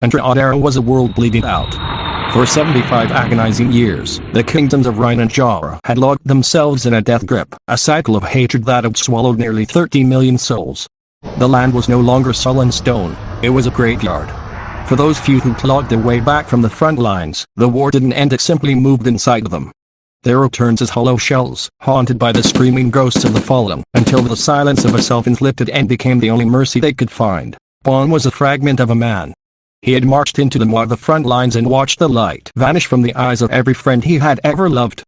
and Traodera was a world bleeding out. For 75 agonizing years, the kingdoms of Rhine and Jara had locked themselves in a death grip, a cycle of hatred that had swallowed nearly 30 million souls. The land was no longer sullen stone, it was a graveyard. For those few who clawed their way back from the front lines, the war didn't end, it simply moved inside them. They returned as hollow shells, haunted by the screaming ghosts of the fallen, until the silence of a self-inflicted end became the only mercy they could find. Bon was a fragment of a man. He had marched into the front lines and watched the light vanish from the eyes of every friend he had ever loved.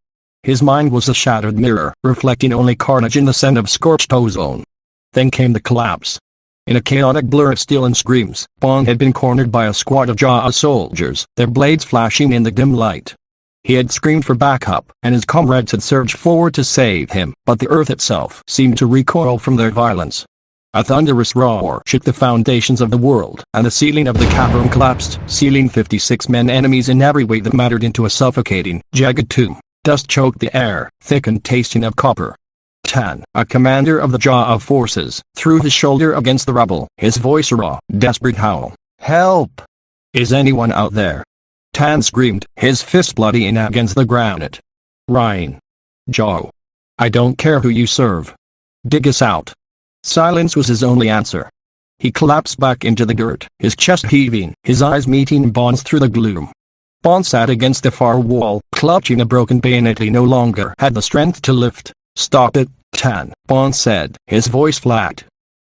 His mind was a shattered mirror, reflecting only carnage in the scent of scorched ozone. Then came the collapse. In a chaotic blur of steel and screams, Bon had been cornered by a squad of Ja'a soldiers, their blades flashing in the dim light. He had screamed for backup, and his comrades had surged forward to save him, but the earth itself seemed to recoil from their violence. A thunderous roar shook the foundations of the world, and the ceiling of the cavern collapsed, sealing 56 men enemies in every way that mattered into a suffocating, jagged tomb. Dust choked the air, thick and tasting of copper. Tan, a commander of the Ja'a forces, threw his shoulder against the rubble, his voice a raw, desperate howl. "Help! Is anyone out there?" Tan screamed, his fist bloody against the granite. "Rhine. Joe. I don't care who you serve. Dig us out." Silence was his only answer. He collapsed back into the dirt, his chest heaving, his eyes meeting Bon's through the gloom. Bon sat against the far wall, clutching a broken bayonet he no longer had the strength to lift. "Stop it, Tan," Bon said, his voice flat.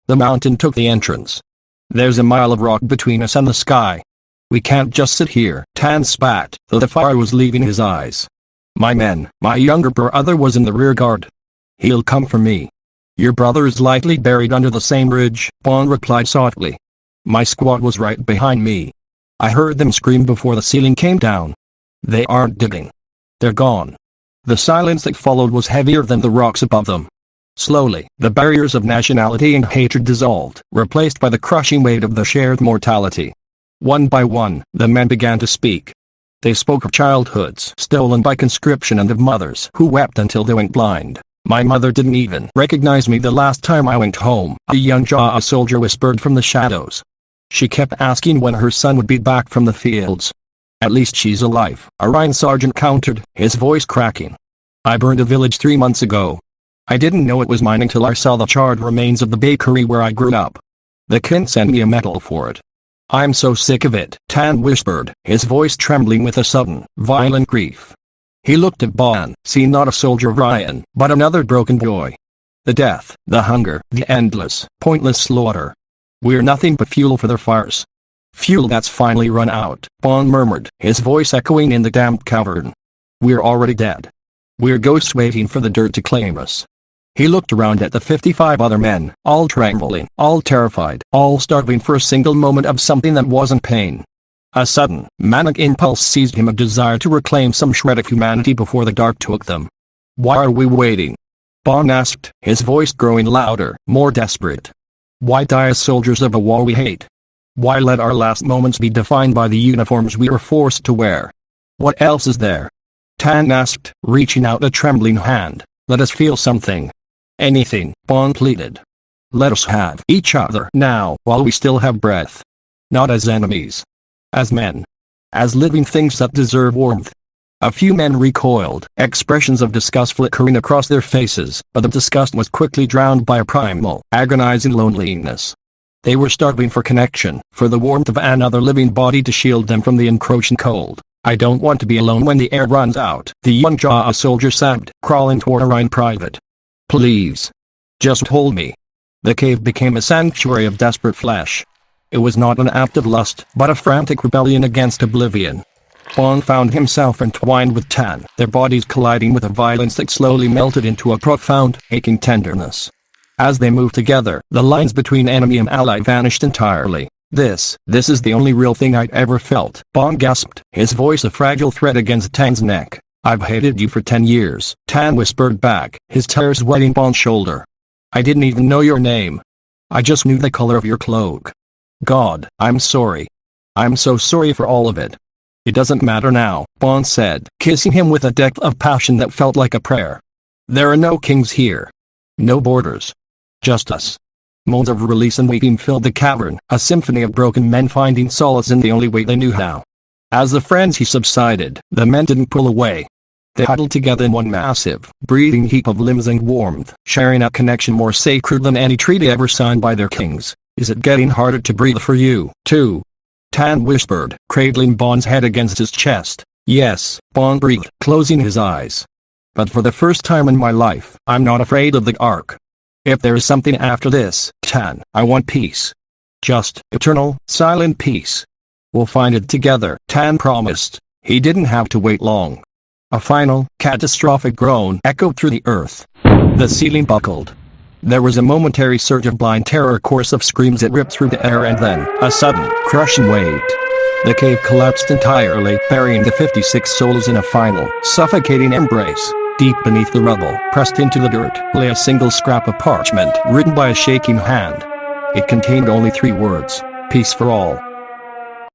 "The mountain took the entrance. There's a mile of rock between us and the sky. We can't just sit here." Tan spat, though the fire was leaving his eyes. "My men, my younger brother was in the rear guard. He'll come for me." "Your brother is likely buried under the same ridge," Bon replied softly. "My squad was right behind me. I heard them scream before the ceiling came down. They aren't digging. They're gone." The silence that followed was heavier than the rocks above them. Slowly, the barriers of nationality and hatred dissolved, replaced by the crushing weight of the shared mortality. One by one, the men began to speak. They spoke of childhoods stolen by conscription and of mothers who wept until they went blind. "My mother didn't even recognize me the last time I went home," a young Ja'a soldier whispered from the shadows. "She kept asking when her son would be back from the fields." "At least she's alive," a Rhine sergeant countered, his voice cracking. "I burned a village 3 months ago. I didn't know it was mine until I saw the charred remains of the bakery where I grew up. The king sent me a medal for it." "I'm so sick of it," Tan whispered, his voice trembling with a sudden, violent grief. He looked at Bon, seeing not a soldier of Ryan, but another broken boy. The death, the hunger, the endless, pointless slaughter. "We're nothing but fuel for their fires." "Fuel that's finally run out," Bon murmured, his voice echoing in the damp cavern. "We're already dead. We're ghosts waiting for the dirt to claim us." He looked around at the 55 other men, all trembling, all terrified, all starving for a single moment of something that wasn't pain. A sudden, manic impulse seized him, a desire to reclaim some shred of humanity before the dark took them. "Why are we waiting?" Bon asked, his voice growing louder, more desperate. "Why die as soldiers of a war we hate? Why let our last moments be defined by the uniforms we were forced to wear? What else is there?" Tan asked, reaching out a trembling hand. "Let us feel something. Anything," Bon pleaded. "Let us have each other now, while we still have breath. Not as enemies. As men. As living things that deserve warmth." A few men recoiled, expressions of disgust flickering across their faces, but the disgust was quickly drowned by a primal, agonizing loneliness. They were starving for connection, for the warmth of another living body to shield them from the encroaching cold. "I don't want to be alone when the air runs out," the young Ja'a soldier sobbed, crawling toward a Rhine private. "Please. Just hold me." The cave became a sanctuary of desperate flesh. It was not an act of lust, but a frantic rebellion against oblivion. Bon found himself entwined with Tan, their bodies colliding with a violence that slowly melted into a profound, aching tenderness. As they moved together, the lines between enemy and ally vanished entirely. This is the only real thing I'd ever felt," Bon gasped, his voice a fragile thread against Tan's neck. "I've hated you for 10 years, Tan whispered back, his tears wetting Bon's shoulder. "I didn't even know your name. I just knew the color of your cloak. God, I'm sorry. I'm so sorry for all of it." "It doesn't matter now," Bon said, kissing him with a depth of passion that felt like a prayer. "There are no kings here. No borders. Just us. Moans of release and weeping filled the cavern, a symphony of broken men finding solace in the only way they knew how. As the frenzy subsided, the men didn't pull away. They huddled together in one massive, breathing heap of limbs and warmth, sharing a connection more sacred than any treaty ever signed by their kings. Is it getting harder to breathe for you, too? Tan whispered, cradling Bond's head against his chest. Yes, Bond breathed, closing his eyes. But for the first time in my life, I'm not afraid of the Ark. If there is something after this, Tan, I want peace. Just eternal, silent peace. We'll find it together, Tan promised. He didn't have to wait long. A final, catastrophic groan echoed through the earth. The ceiling buckled. There was a momentary surge of blind terror, a chorus of screams that ripped through the air, and then, a sudden, crushing weight. The cave collapsed entirely, burying the 56 souls in a final, suffocating embrace. Deep beneath the rubble, pressed into the dirt, lay a single scrap of parchment, written by a shaking hand. It contained only 3 words: peace for all.